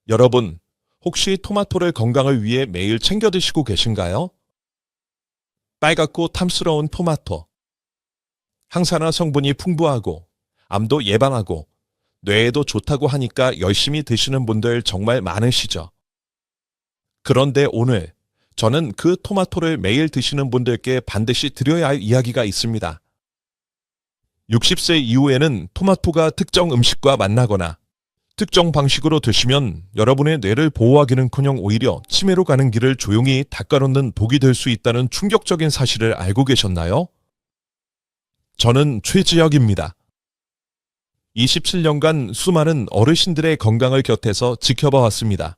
여러분, 혹시 토마토를 건강을 위해 매일 챙겨 드시고 계신가요? 빨갛고 탐스러운 토마토. 항산화 성분이 풍부하고 암도 예방하고 뇌에도 좋다고 하니까 열심히 드시는 분들 정말 많으시죠? 그런데 오늘 저는 그 토마토를 매일 드시는 분들께 반드시 드려야 할 이야기가 있습니다. 60세 이후에는 토마토가 특정 음식과 만나거나 특정 방식으로 드시면 여러분의 뇌를 보호하기는커녕 오히려 치매로 가는 길을 조용히 닦아놓는 독이 될 수 있다는 충격적인 사실을 알고 계셨나요? 저는 최지혁입니다. 27년간 수많은 어르신들의 건강을 곁에서 지켜봐 왔습니다.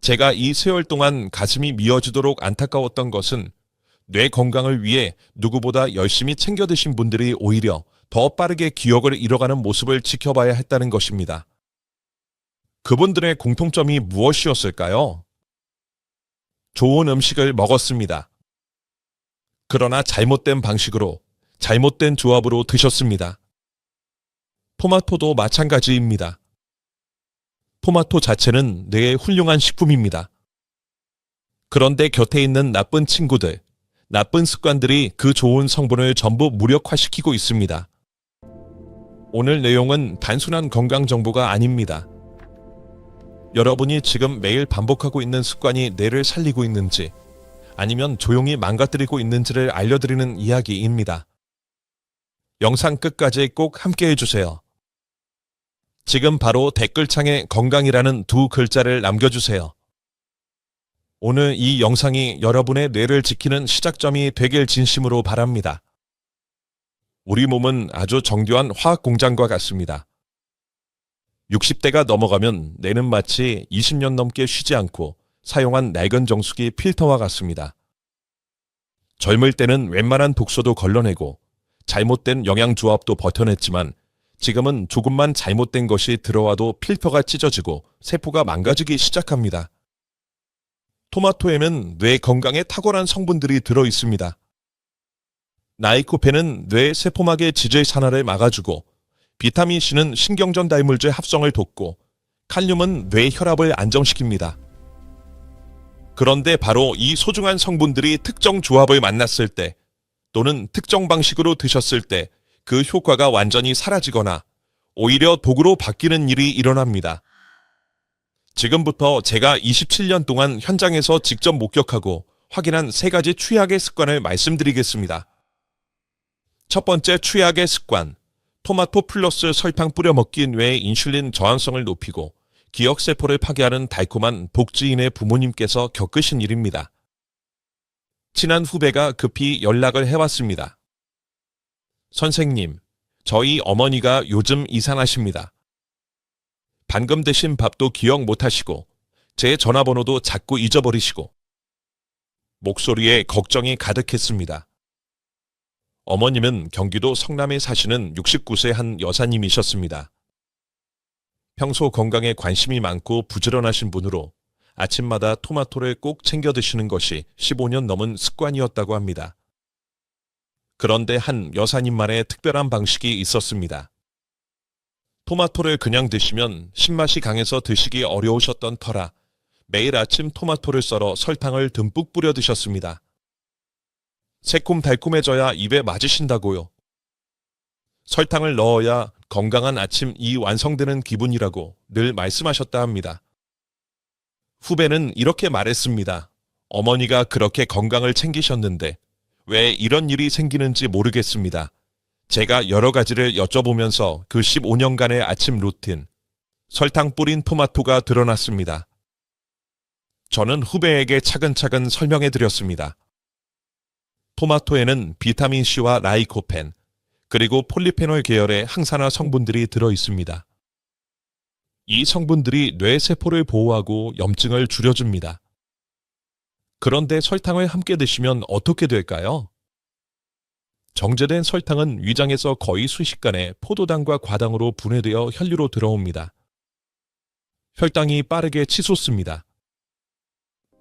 제가 이 세월 동안 가슴이 미어지도록 안타까웠던 것은 뇌 건강을 위해 누구보다 열심히 챙겨 드신 분들이 오히려 더 빠르게 기억을 잃어가는 모습을 지켜봐야 했다는 것입니다. 그분들의 공통점이 무엇이었을까요? 좋은 음식을 먹었습니다. 그러나 잘못된 방식으로, 잘못된 조합으로 드셨습니다. 토마토도 마찬가지입니다. 토마토 자체는 뇌에 훌륭한 식품입니다. 그런데 곁에 있는 나쁜 친구들, 나쁜 습관들이 그 좋은 성분을 전부 무력화시키고 있습니다. 오늘 내용은 단순한 건강 정보가 아닙니다. 여러분이 지금 매일 반복하고 있는 습관이 뇌를 살리고 있는지 아니면 조용히 망가뜨리고 있는지를 알려드리는 이야기입니다. 영상 끝까지 꼭 함께 해주세요. 지금 바로 댓글창에 건강이라는 두 글자를 남겨주세요. 오늘 이 영상이 여러분의 뇌를 지키는 시작점이 되길 진심으로 바랍니다. 우리 몸은 아주 정교한 화학 공장과 같습니다. 60대가 넘어가면 뇌는 마치 20년 넘게 쉬지 않고 사용한 낡은 정수기 필터와 같습니다. 젊을 때는 웬만한 독소도 걸러내고 잘못된 영양조합도 버텨냈지만 지금은 조금만 잘못된 것이 들어와도 필터가 찢어지고 세포가 망가지기 시작합니다. 토마토에는 뇌 건강에 탁월한 성분들이 들어 있습니다. 나이코펜은 뇌 세포막의 지질 산화를 막아주고 비타민C는 신경전달물질 합성을 돕고 칼륨은 뇌 혈압을 안정시킵니다. 그런데 바로 이 소중한 성분들이 특정 조합을 만났을 때 또는 특정 방식으로 드셨을 때 그 효과가 완전히 사라지거나 오히려 독으로 바뀌는 일이 일어납니다. 지금부터 제가 27년 동안 현장에서 직접 목격하고 확인한 3가지 최악의 습관을 말씀드리겠습니다. 첫 번째 최악의 습관, 토마토 플러스 설탕 뿌려 먹기 뇌의 인슐린 저항성을 높이고 기억세포를 파괴하는 달콤한 복지인의 부모님께서 겪으신 일입니다. 친한 후배가 급히 연락을 해왔습니다. 선생님, 저희 어머니가 요즘 이상하십니다. 방금 드신 밥도 기억 못하시고 제 전화번호도 자꾸 잊어버리시고 목소리에 걱정이 가득했습니다. 어머님은 경기도 성남에 사시는 69세 한 여사님이셨습니다. 평소 건강에 관심이 많고 부지런하신 분으로 아침마다 토마토를 꼭 챙겨 드시는 것이 15년 넘은 습관이었다고 합니다. 그런데 한 여사님만의 특별한 방식이 있었습니다. 토마토를 그냥 드시면 신맛이 강해서 드시기 어려우셨던 터라 매일 아침 토마토를 썰어 설탕을 듬뿍 뿌려 드셨습니다. 새콤달콤해져야 입에 맞으신다고요. 설탕을 넣어야 건강한 아침이 완성되는 기분이라고 늘 말씀하셨다 합니다. 후배는 이렇게 말했습니다. 어머니가 그렇게 건강을 챙기셨는데 왜 이런 일이 생기는지 모르겠습니다. 제가 여러 가지를 여쭤보면서 그 15년간의 아침 루틴, 설탕 뿌린 토마토가 드러났습니다. 저는 후배에게 차근차근 설명해 드렸습니다. 토마토에는 비타민C와 라이코펜, 그리고 폴리페놀 계열의 항산화 성분들이 들어 있습니다. 이 성분들이 뇌세포를 보호하고 염증을 줄여줍니다. 그런데 설탕을 함께 드시면 어떻게 될까요? 정제된 설탕은 위장에서 거의 순식간에 포도당과 과당으로 분해되어 혈류로 들어옵니다. 혈당이 빠르게 치솟습니다.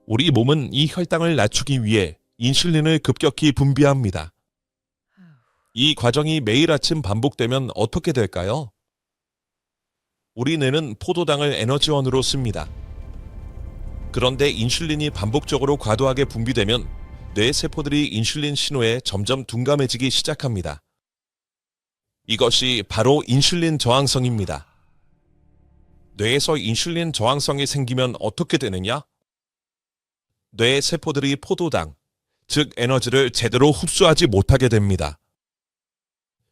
우리 몸은 이 혈당을 낮추기 위해 인슐린을 급격히 분비합니다. 이 과정이 매일 아침 반복되면 어떻게 될까요? 우리 뇌는 포도당을 에너지원으로 씁니다. 그런데 인슐린이 반복적으로 과도하게 분비되면 뇌 세포들이 인슐린 신호에 점점 둔감해지기 시작합니다. 이것이 바로 인슐린 저항성입니다. 뇌에서 인슐린 저항성이 생기면 어떻게 되느냐? 뇌 세포들이 포도당, 즉 에너지를 제대로 흡수하지 못하게 됩니다.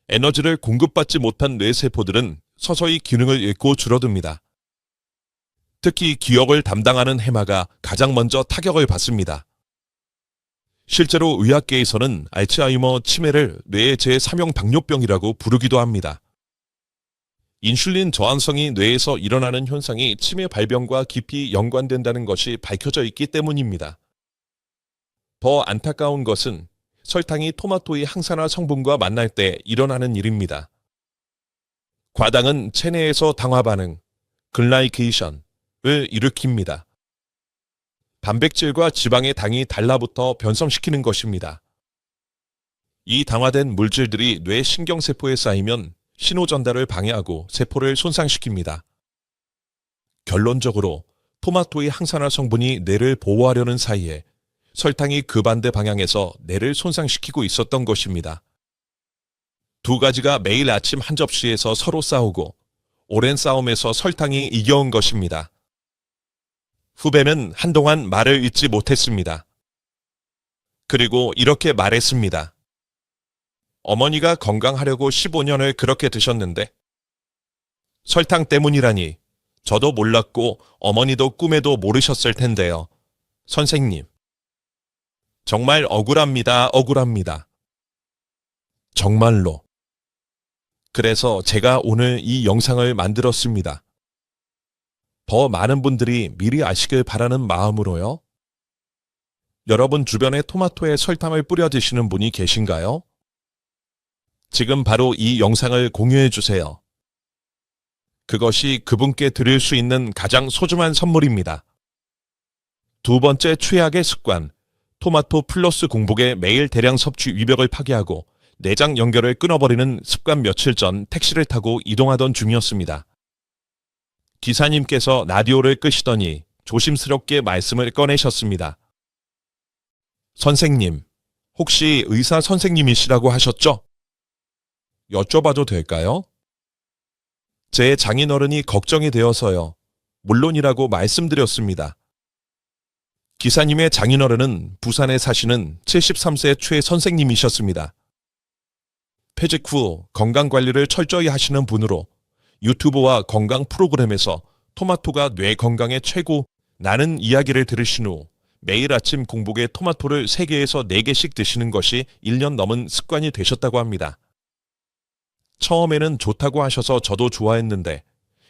에너지를 공급받지 못한 뇌 세포들은 서서히 기능을 잃고 줄어듭니다. 특히 기억을 담당하는 해마가 가장 먼저 타격을 받습니다. 실제로 의학계에서는 알츠하이머 치매를 뇌의 제3형 당뇨병이라고 부르기도 합니다. 인슐린 저항성이 뇌에서 일어나는 현상이 치매 발병과 깊이 연관된다는 것이 밝혀져 있기 때문입니다. 더 안타까운 것은 설탕이 토마토의 항산화 성분과 만날 때 일어나는 일입니다. 과당은 체내에서 당화 반응, 글라이케이션을 일으킵니다. 단백질과 지방의 당이 달라붙어 변성시키는 것입니다. 이 당화된 물질들이 뇌 신경세포에 쌓이면 신호 전달을 방해하고 세포를 손상시킵니다. 결론적으로 토마토의 항산화 성분이 뇌를 보호하려는 사이에 설탕이 그 반대 방향에서 뇌를 손상시키고 있었던 것입니다. 두 가지가 매일 아침 한 접시에서 서로 싸우고 오랜 싸움에서 설탕이 이겨온 것입니다. 후배는 한동안 말을 잇지 못했습니다. 그리고 이렇게 말했습니다. 어머니가 건강하려고 15년을 그렇게 드셨는데 설탕 때문이라니 저도 몰랐고 어머니도 꿈에도 모르셨을 텐데요. 선생님. 정말 억울합니다. 억울합니다. 정말로. 그래서 제가 오늘 이 영상을 만들었습니다. 더 많은 분들이 미리 아시길 바라는 마음으로요. 여러분 주변에 토마토에 설탕을 뿌려 드시는 분이 계신가요? 지금 바로 이 영상을 공유해 주세요. 그것이 그분께 드릴 수 있는 가장 소중한 선물입니다. 두 번째 최악의 습관, 토마토 플러스 공복에 매일 대량 섭취 위벽을 파괴하고 내장 연결을 끊어버리는 습관. 며칠 전 택시를 타고 이동하던 중이었습니다. 기사님께서 라디오를 끄시더니 조심스럽게 말씀을 꺼내셨습니다. 선생님, 혹시 의사 선생님이시라고 하셨죠? 여쭤봐도 될까요? 제 장인어른이 걱정이 되어서요. 물론이라고 말씀드렸습니다. 기사님의 장인어른은 부산에 사시는 73세 최 선생님이셨습니다. 퇴직 후 건강관리를 철저히 하시는 분으로 유튜브와 건강 프로그램에서 토마토가 뇌 건강에 최고 나는 이야기를 들으신 후 매일 아침 공복에 토마토를 3개에서 4개씩 드시는 것이 1년 넘은 습관이 되셨다고 합니다. 처음에는 좋다고 하셔서 저도 좋아했는데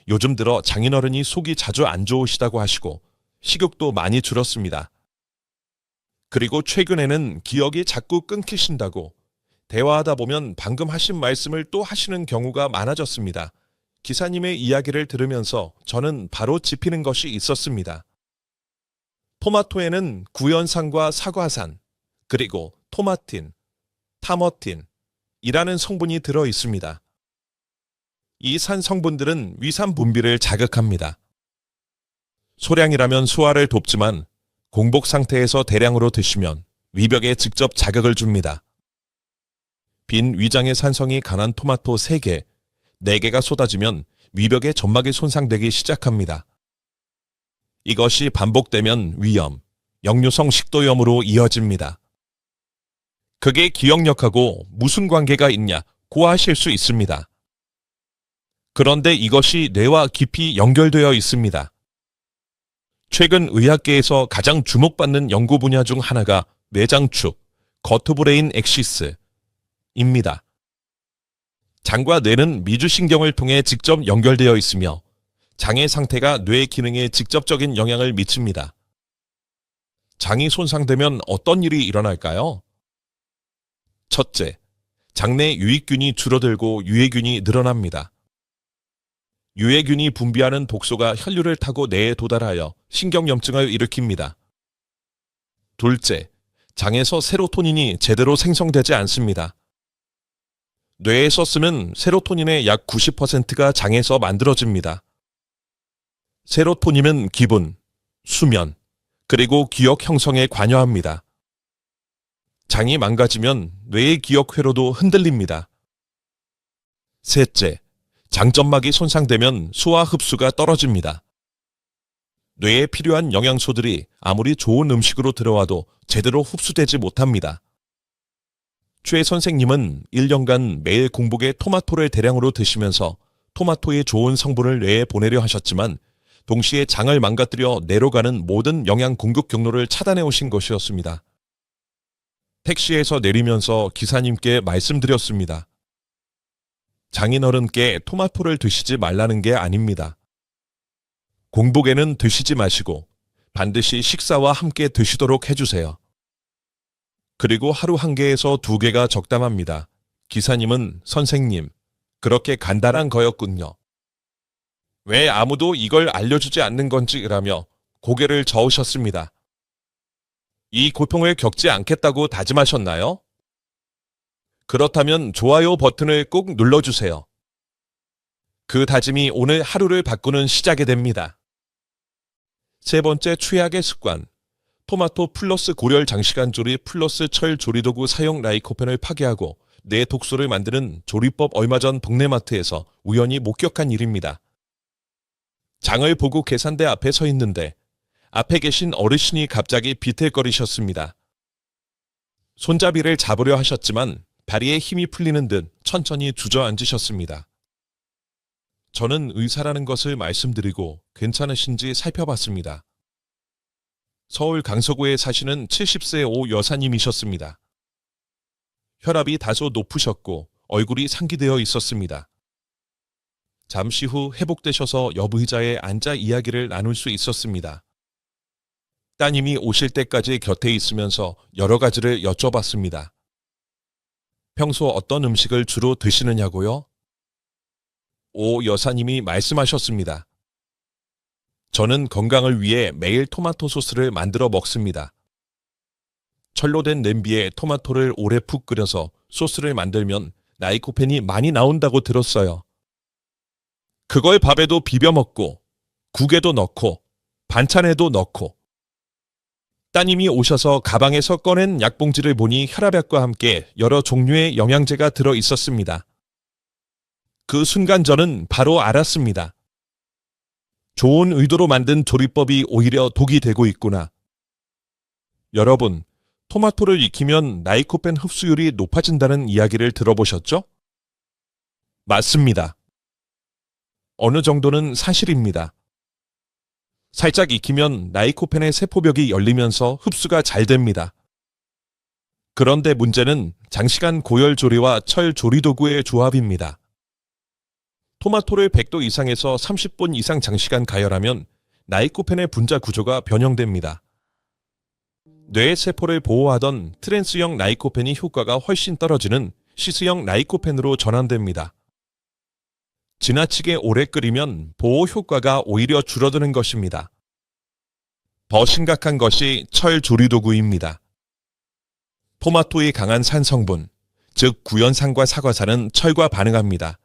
요즘 들어 장인어른이 속이 자주 안 좋으시다고 하시고 식욕도 많이 줄었습니다. 그리고 최근에는 기억이 자꾸 끊기신다고 대화하다 보면 방금 하신 말씀을 또 하시는 경우가 많아졌습니다. 기사님의 이야기를 들으면서 저는 바로 짚히는 것이 있었습니다. 토마토에는 구연산과 사과산, 그리고 토마틴, 타머틴이라는 성분이 들어 있습니다. 이 산 성분들은 위산 분비를 자극합니다. 소량이라면 소화를 돕지만 공복 상태에서 대량으로 드시면 위벽에 직접 자극을 줍니다. 빈 위장의 산성이 강한 토마토 3개, 4개가 쏟아지면 위벽의 점막이 손상되기 시작합니다. 이것이 반복되면 위염, 역류성 식도염으로 이어집니다. 그게 기억력하고 무슨 관계가 있냐고 하실 수 있습니다. 그런데 이것이 뇌와 깊이 연결되어 있습니다. 최근 의학계에서 가장 주목받는 연구 분야 중 하나가 뇌장축, 거트브레인 엑시스입니다. 장과 뇌는 미주신경을 통해 직접 연결되어 있으며 장의 상태가 뇌 기능에 직접적인 영향을 미칩니다. 장이 손상되면 어떤 일이 일어날까요? 첫째, 장내 유익균이 줄어들고 유해균이 늘어납니다. 유해균이 분비하는 독소가 혈류를 타고 뇌에 도달하여 신경염증을 일으킵니다. 둘째, 장에서 세로토닌이 제대로 생성되지 않습니다. 뇌에서 쓰는 세로토닌의 약 90%가 장에서 만들어집니다. 세로토닌은 기분, 수면, 그리고 기억 형성에 관여합니다. 장이 망가지면 뇌의 기억 회로도 흔들립니다. 셋째, 장점막이 손상되면 소화 흡수가 떨어집니다. 뇌에 필요한 영양소들이 아무리 좋은 음식으로 들어와도 제대로 흡수되지 못합니다. 최 선생님은 1년간 매일 공복에 토마토를 대량으로 드시면서 토마토의 좋은 성분을 뇌에 보내려 하셨지만 동시에 장을 망가뜨려 뇌로 가는 모든 영양 공급 경로를 차단해 오신 것이었습니다. 택시에서 내리면서 기사님께 말씀드렸습니다. 장인어른께 토마토를 드시지 말라는 게 아닙니다. 공복에는 드시지 마시고 반드시 식사와 함께 드시도록 해주세요. 그리고 하루 1개에서 2개가 적당합니다. 기사님은 선생님, 그렇게 간단한 거였군요. 왜 아무도 이걸 알려주지 않는 건지라며 고개를 저으셨습니다. 이 고통을 겪지 않겠다고 다짐하셨나요? 그렇다면 좋아요 버튼을 꼭 눌러주세요. 그 다짐이 오늘 하루를 바꾸는 시작이 됩니다. 세 번째 최악의 습관. 토마토 플러스 고열 장시간 조리 플러스 철 조리도구 사용 라이코펜을 파괴하고 뇌 독소를 만드는 조리법 얼마 전 동네마트에서 우연히 목격한 일입니다. 장을 보고 계산대 앞에 서 있는데 앞에 계신 어르신이 갑자기 비틀거리셨습니다. 손잡이를 잡으려 하셨지만 다리에 힘이 풀리는 듯 천천히 주저앉으셨습니다. 저는 의사라는 것을 말씀드리고 괜찮으신지 살펴봤습니다. 서울 강서구에 사시는 70세 오 여사님이셨습니다. 혈압이 다소 높으셨고 얼굴이 상기되어 있었습니다. 잠시 후 회복되셔서 옆 의자에 앉아 이야기를 나눌 수 있었습니다. 따님이 오실 때까지 곁에 있으면서 여러 가지를 여쭤봤습니다. 평소 어떤 음식을 주로 드시느냐고요? 오 여사님이 말씀하셨습니다. 저는 건강을 위해 매일 토마토 소스를 만들어 먹습니다. 철로 된 냄비에 토마토를 오래 푹 끓여서 소스를 만들면 라이코펜이 많이 나온다고 들었어요. 그걸 밥에도 비벼 먹고 국에도 넣고 반찬에도 넣고 따님이 오셔서 가방에서 꺼낸 약봉지를 보니 혈압약과 함께 여러 종류의 영양제가 들어 있었습니다. 그 순간 저는 바로 알았습니다. 좋은 의도로 만든 조리법이 오히려 독이 되고 있구나. 여러분, 토마토를 익히면 라이코펜 흡수율이 높아진다는 이야기를 들어보셨죠? 맞습니다. 어느 정도는 사실입니다. 살짝 익히면 라이코펜의 세포벽이 열리면서 흡수가 잘 됩니다. 그런데 문제는 장시간 고열 조리와 철 조리도구의 조합입니다. 토마토를 100도 이상에서 30분 이상 장시간 가열하면 라이코펜의 분자 구조가 변형됩니다. 뇌 세포를 보호하던 트랜스형 라이코펜이 효과가 훨씬 떨어지는 시스형 라이코펜으로 전환됩니다. 지나치게 오래 끓이면 보호 효과가 오히려 줄어드는 것입니다. 더 심각한 것이 철 조리도구입니다. 토마토의 강한 산 성분, 즉 구연산과 사과산은 철과 반응합니다.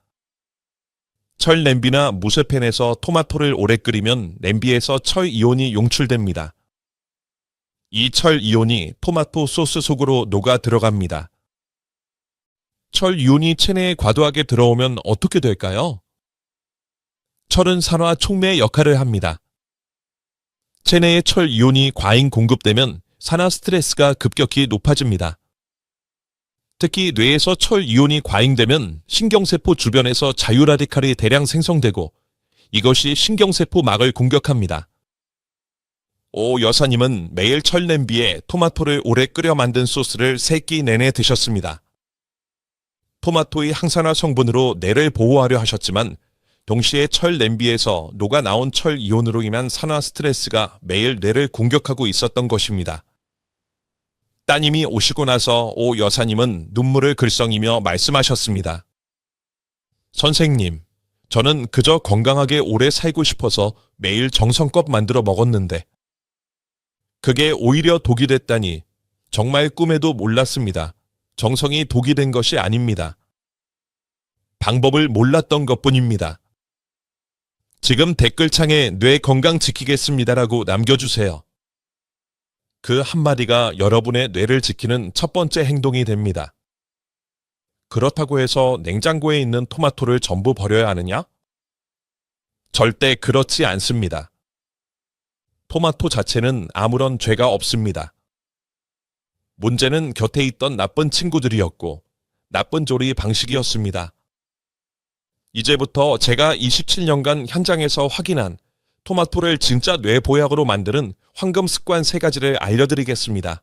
철 냄비나 무쇠팬에서 토마토를 오래 끓이면 냄비에서 철 이온이 용출됩니다. 이 철 이온이 토마토 소스 속으로 녹아 들어갑니다. 철 이온이 체내에 과도하게 들어오면 어떻게 될까요? 철은 산화 촉매의 역할을 합니다. 체내에 철 이온이 과잉 공급되면 산화 스트레스가 급격히 높아집니다. 특히 뇌에서 철 이온이 과잉되면 신경세포 주변에서 자유라디칼이 대량 생성되고 이것이 신경세포막을 공격합니다. 오 여사님은 매일 철 냄비에 토마토를 오래 끓여 만든 소스를 3끼 내내 드셨습니다. 토마토의 항산화 성분으로 뇌를 보호하려 하셨지만 동시에 철 냄비에서 녹아 나온 철 이온으로 인한 산화 스트레스가 매일 뇌를 공격하고 있었던 것입니다. 따님이 오시고 나서 오 여사님은 눈물을 글썽이며 말씀하셨습니다. 선생님, 저는 그저 건강하게 오래 살고 싶어서 매일 정성껏 만들어 먹었는데 그게 오히려 독이 됐다니 정말 꿈에도 몰랐습니다. 정성이 독이 된 것이 아닙니다. 방법을 몰랐던 것뿐입니다. 지금 댓글창에 뇌 건강 지키겠습니다라고 남겨주세요. 그 한마디가 여러분의 뇌를 지키는 첫 번째 행동이 됩니다. 그렇다고 해서 냉장고에 있는 토마토를 전부 버려야 하느냐? 절대 그렇지 않습니다. 토마토 자체는 아무런 죄가 없습니다. 문제는 곁에 있던 나쁜 친구들이었고 나쁜 조리 방식이었습니다. 이제부터 제가 27년간 현장에서 확인한 토마토를 진짜 뇌보약으로 만드는 황금 습관 3가지를 알려드리겠습니다.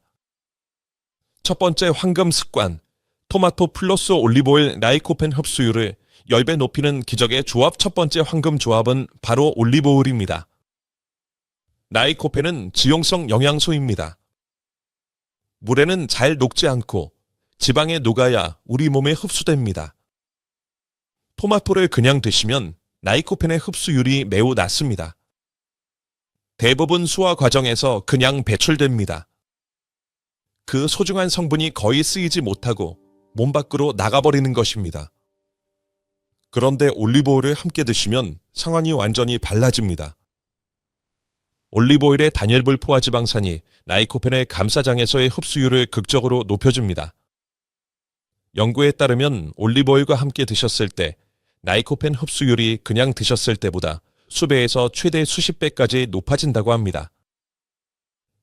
첫 번째 황금 습관, 토마토 플러스 올리브오일 라이코펜 흡수율을 10배 높이는 기적의 조합. 첫 번째 황금 조합은 바로 올리브오일입니다. 라이코펜은 지용성 영양소입니다. 물에는 잘 녹지 않고 지방에 녹아야 우리 몸에 흡수됩니다. 토마토를 그냥 드시면 라이코펜의 흡수율이 매우 낮습니다. 대부분 소화 과정에서 그냥 배출됩니다. 그 소중한 성분이 거의 쓰이지 못하고 몸 밖으로 나가버리는 것입니다. 그런데 올리브오일을 함께 드시면 상황이 완전히 달라집니다. 올리브오일의 단열불 포화지방산이 라이코펜의 감사장에서의 흡수율을 극적으로 높여줍니다. 연구에 따르면 올리브오일과 함께 드셨을 때 라이코펜 흡수율이 그냥 드셨을 때보다 수배에서 최대 수십 배까지 높아진다고 합니다.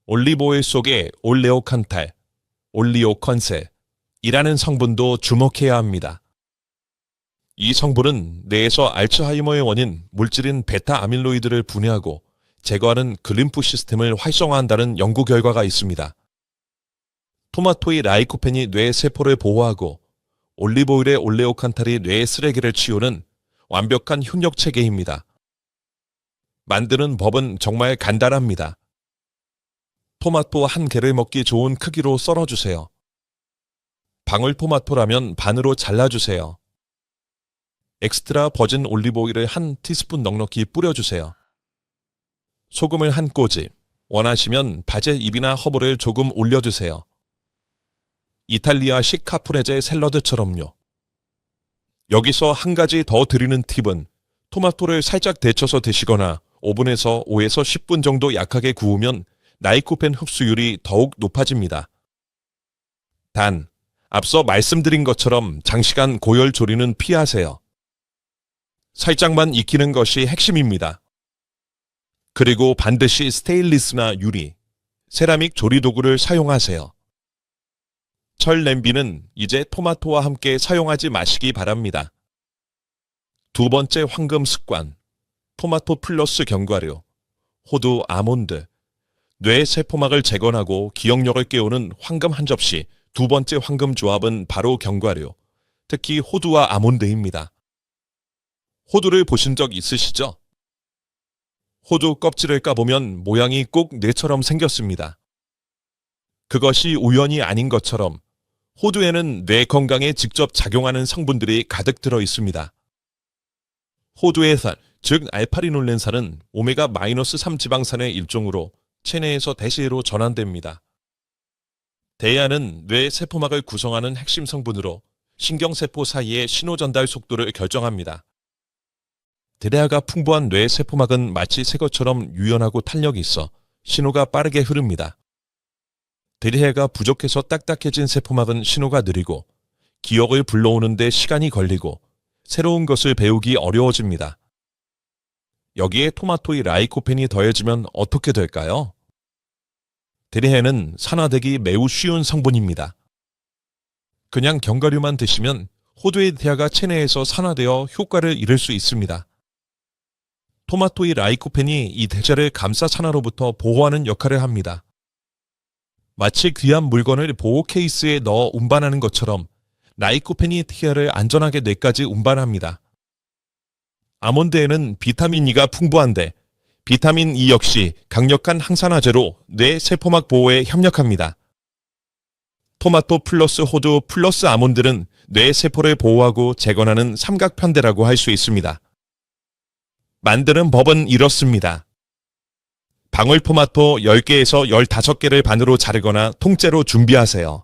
올리브오일 속에 올레오칸탈, 올리오컨세이라는 성분도 주목해야 합니다. 이 성분은 뇌에서 알츠하이머의 원인 물질인 베타 아밀로이드를 분해하고 제거하는 글림프 시스템을 활성화한다는 연구 결과가 있습니다. 토마토의 라이코펜이 뇌 세포를 보호하고 올리브오일의 올레오칸탈이 뇌의 쓰레기를 치우는 완벽한 협력 체계입니다. 만드는 법은 정말 간단합니다. 토마토 한 개를 먹기 좋은 크기로 썰어주세요. 방울토마토라면 반으로 잘라주세요. 엑스트라 버진 올리브오일을 한 티스푼 넉넉히 뿌려주세요. 소금을 한 꼬집, 원하시면 바질 잎이나 허브를 조금 올려주세요. 이탈리아식 카프레제 샐러드처럼요. 여기서 한 가지 더 드리는 팁은 토마토를 살짝 데쳐서 드시거나 오븐에서 5에서 10분 정도 약하게 구우면 라이코펜 흡수율이 더욱 높아집니다. 단, 앞서 말씀드린 것처럼 장시간 고열 조리는 피하세요. 살짝만 익히는 것이 핵심입니다. 그리고 반드시 스테인리스나 유리, 세라믹 조리도구를 사용하세요. 철 냄비는 이제 토마토와 함께 사용하지 마시기 바랍니다. 두 번째 황금 습관, 토마토 플러스 견과류, 호두, 아몬드, 뇌 세포막을 재건하고 기억력을 깨우는 황금 한 접시. 두 번째 황금 조합은 바로 견과류, 특히 호두와 아몬드입니다. 호두를 보신 적 있으시죠? 호두 껍질을 까보면 모양이 꼭 뇌처럼 생겼습니다. 그것이 우연이 아닌 것처럼 호두에는 뇌 건강에 직접 작용하는 성분들이 가득 들어 있습니다. 호두의 산, 즉 알파리놀렌산은 오메가-3 지방산의 일종으로 체내에서 대시로 전환됩니다. 대야는 뇌 세포막을 구성하는 핵심 성분으로 신경세포 사이의 신호 전달 속도를 결정합니다. 데레아가 풍부한 뇌 세포막은 마치 새 것처럼 유연하고 탄력이 있어 신호가 빠르게 흐릅니다. 데레아가 부족해서 딱딱해진 세포막은 신호가 느리고 기억을 불러오는 데 시간이 걸리고 새로운 것을 배우기 어려워집니다. 여기에 토마토의 라이코펜이 더해지면 어떻게 될까요? 데레아는 산화되기 매우 쉬운 성분입니다. 그냥 견과류만 드시면 호두의 대야가 체내에서 산화되어 효과를 잃을 수 있습니다. 토마토의 라이코펜이 이 대자를 감싸 산화로부터 보호하는 역할을 합니다. 마치 귀한 물건을 보호 케이스에 넣어 운반하는 것처럼 라이코펜이 티아를 안전하게 뇌까지 운반합니다. 아몬드에는 비타민 E가 풍부한데 비타민 E 역시 강력한 항산화제로 뇌 세포막 보호에 협력합니다. 토마토 플러스 호두 플러스 아몬드는 뇌 세포를 보호하고 재건하는 삼각편대라고 할 수 있습니다. 만드는 법은 이렇습니다. 방울토마토 10개에서 15개를 반으로 자르거나 통째로 준비하세요.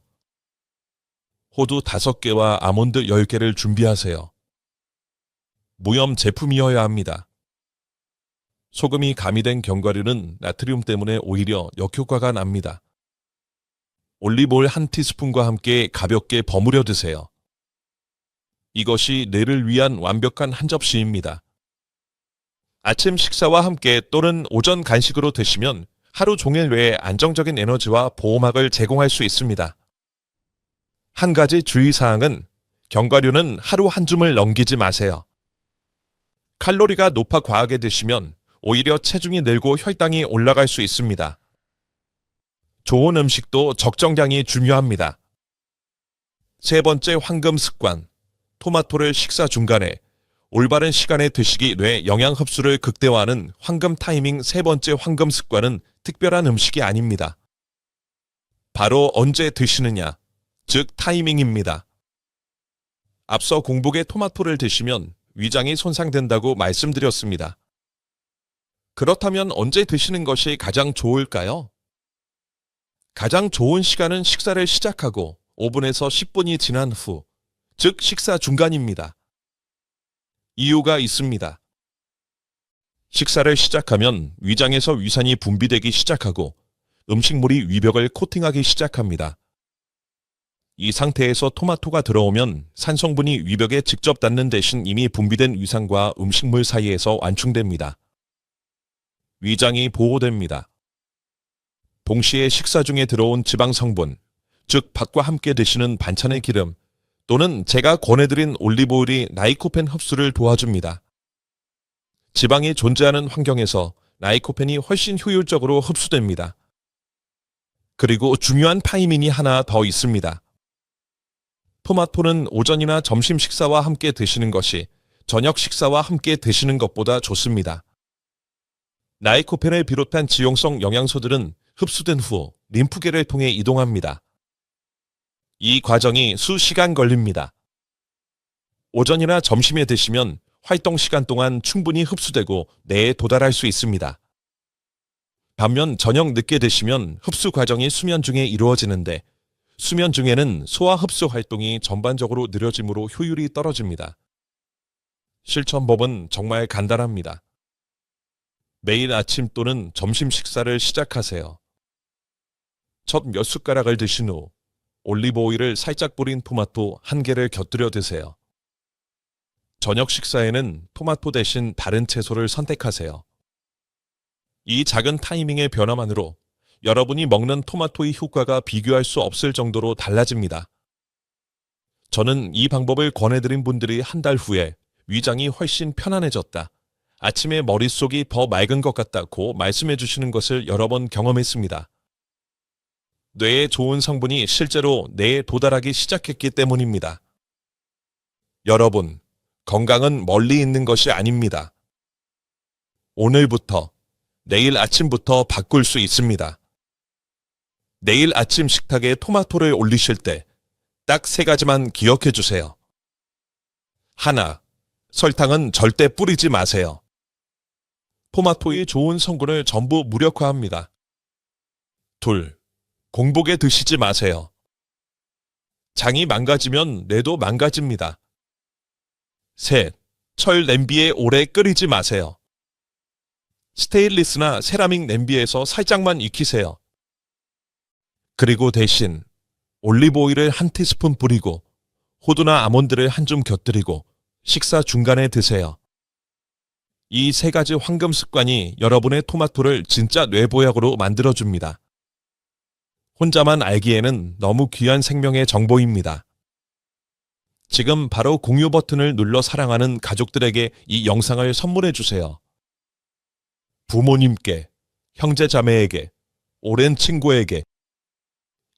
호두 5개와 아몬드 10개를 준비하세요. 무염 제품이어야 합니다. 소금이 가미된 견과류는 나트륨 때문에 오히려 역효과가 납니다. 올리브오일 1티스푼과 함께 가볍게 버무려 드세요. 이것이 뇌를 위한 완벽한 한 접시입니다. 아침 식사와 함께 또는 오전 간식으로 드시면 하루 종일 뇌에 안정적인 에너지와 보호막을 제공할 수 있습니다. 한 가지 주의사항은 견과류는 하루 한 줌을 넘기지 마세요. 칼로리가 높아 과하게 드시면 오히려 체중이 늘고 혈당이 올라갈 수 있습니다. 좋은 음식도 적정량이 중요합니다. 세 번째 황금 습관. 토마토를 식사 중간에 올바른 시간에 드시기 뇌 영양 흡수를 극대화하는 황금 타이밍. 세 번째 황금 습관은 특별한 음식이 아닙니다. 바로 언제 드시느냐, 즉 타이밍입니다. 앞서 공복에 토마토를 드시면 위장이 손상된다고 말씀드렸습니다. 그렇다면 언제 드시는 것이 가장 좋을까요? 가장 좋은 시간은 식사를 시작하고 5분에서 10분이 지난 후, 즉 식사 중간입니다. 이유가 있습니다. 식사를 시작하면 위장에서 위산이 분비되기 시작하고 음식물이 위벽을 코팅하기 시작합니다. 이 상태에서 토마토가 들어오면 산 성분이 위벽에 직접 닿는 대신 이미 분비된 위산과 음식물 사이에서 완충됩니다. 위장이 보호됩니다. 동시에 식사 중에 들어온 지방 성분, 즉 밥과 함께 드시는 반찬의 기름 또는 제가 권해드린 올리브오일이 라이코펜 흡수를 도와줍니다. 지방이 존재하는 환경에서 라이코펜이 훨씬 효율적으로 흡수됩니다. 그리고 중요한 타이밍이 하나 더 있습니다. 토마토는 오전이나 점심 식사와 함께 드시는 것이 저녁 식사와 함께 드시는 것보다 좋습니다. 라이코펜을 비롯한 지용성 영양소들은 흡수된 후 림프계를 통해 이동합니다. 이 과정이 수시간 걸립니다. 오전이나 점심에 드시면 활동 시간 동안 충분히 흡수되고 뇌에 도달할 수 있습니다. 반면 저녁 늦게 드시면 흡수 과정이 수면 중에 이루어지는데 수면 중에는 소화 흡수 활동이 전반적으로 느려지므로 효율이 떨어집니다. 실천법은 정말 간단합니다. 매일 아침 또는 점심 식사를 시작하세요. 첫 몇 숟가락을 드신 후 올리브 오일을 살짝 뿌린 토마토 1개를 곁들여 드세요. 저녁 식사에는 토마토 대신 다른 채소를 선택하세요. 이 작은 타이밍의 변화만으로 여러분이 먹는 토마토의 효과가 비교할 수 없을 정도로 달라집니다. 저는 이 방법을 권해드린 분들이 한 달 후에 위장이 훨씬 편안해졌다, 아침에 머릿속이 더 맑은 것 같다고 말씀해 주시는 것을 여러 번 경험했습니다. 뇌에 좋은 성분이 실제로 뇌에 도달하기 시작했기 때문입니다. 여러분, 건강은 멀리 있는 것이 아닙니다. 오늘부터, 내일 아침부터 바꿀 수 있습니다. 내일 아침 식탁에 토마토를 올리실 때 딱 3가지만 기억해 주세요. 하나, 설탕은 절대 뿌리지 마세요. 토마토의 좋은 성분을 전부 무력화합니다. 둘, 공복에 드시지 마세요. 장이 망가지면 뇌도 망가집니다. 셋, 철 냄비에 오래 끓이지 마세요. 스테인리스나 세라믹 냄비에서 살짝만 익히세요. 그리고 대신 올리브 오일을 1티스푼 뿌리고 호두나 아몬드를 한 줌 곁들이고 식사 중간에 드세요. 이 3가지 황금 습관이 여러분의 토마토를 진짜 뇌보약으로 만들어줍니다. 혼자만 알기에는 너무 귀한 생명의 정보입니다. 지금 바로 공유 버튼을 눌러 사랑하는 가족들에게 이 영상을 선물해 주세요. 부모님께, 형제자매에게, 오랜 친구에게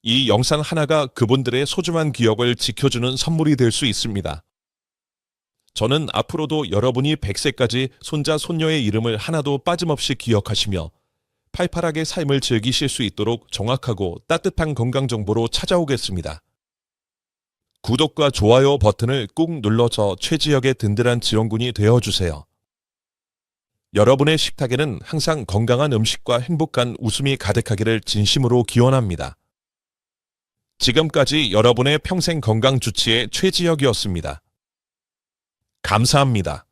이 영상 하나가 그분들의 소중한 기억을 지켜주는 선물이 될 수 있습니다. 저는 앞으로도 여러분이 100세까지 손자, 손녀의 이름을 하나도 빠짐없이 기억하시며 팔팔하게 삶을 즐기실 수 있도록 정확하고 따뜻한 건강 정보로 찾아오겠습니다. 구독과 좋아요 버튼을 꾹 눌러서 최지혁의 든든한 지원군이 되어주세요. 여러분의 식탁에는 항상 건강한 음식과 행복한 웃음이 가득하기를 진심으로 기원합니다. 지금까지 여러분의 평생 건강 주치의 최지혁이었습니다. 감사합니다.